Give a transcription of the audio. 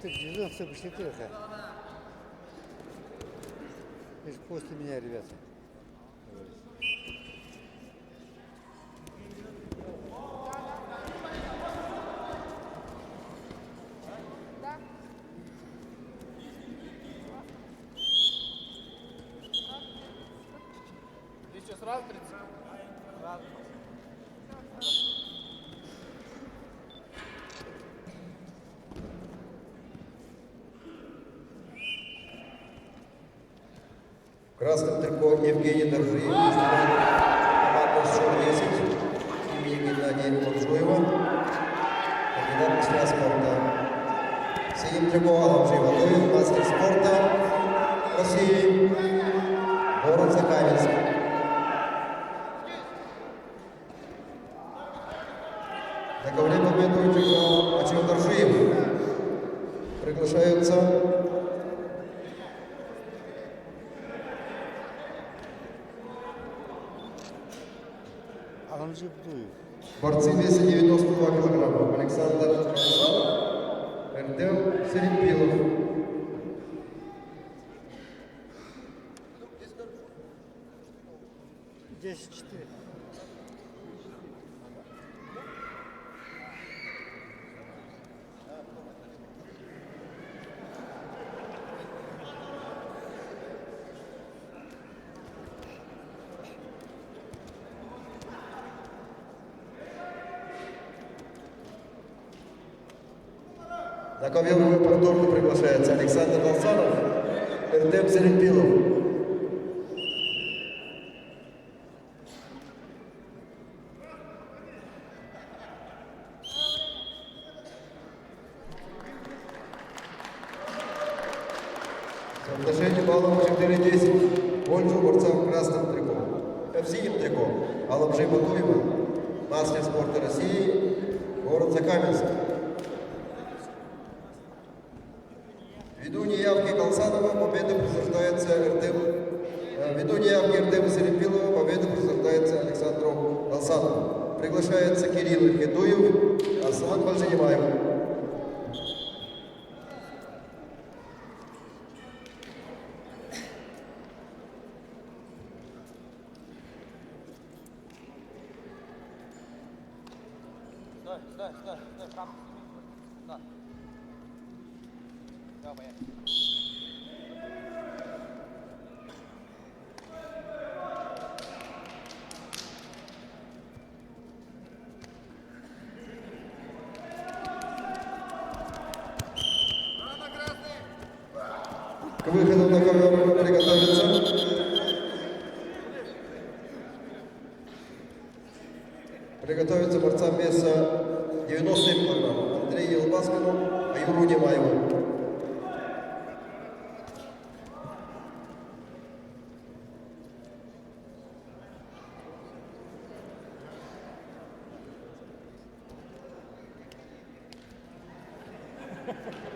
ты дивизион, все пошли тихо. Лишь после меня, ребята. Ты что, сразу 30? Сразу. В красном трико Евгений Доржиев, команда СШОР-10 имени Геннадия Буржуева, кандидат мастера спорта. В синем трико Аламжи Валуев, мастер спорта России, город Закаменск. На ковре победу Максим Доржиев. Приглашаются Аламжи Абдуев. борцы веса 92 килограмма. Александр Казанов, Артем Серепилов. Десять 4. На ковер повторно приглашается Александр Долсанов, Артем Серепилов. Соотношение баллов 4-10. Пользу борца в красном трико. В синем трико Аламжи Батуева, мастер спорта России, город Закаменск. Ввиду неявки Колсанова победа присуждается ввиду неявки Артема Серепилова победа присуждается Александру Колсанову. Приглашается Кирилл Хедуев, Арслан Бальжанимаев. Стой, там. Да. Давай, поехали. К выходу на ковер приготовиться. Приготовиться борцам веса 97 кг. Андрею Елбаскину, Аюру Немаеву. Ha ha ha.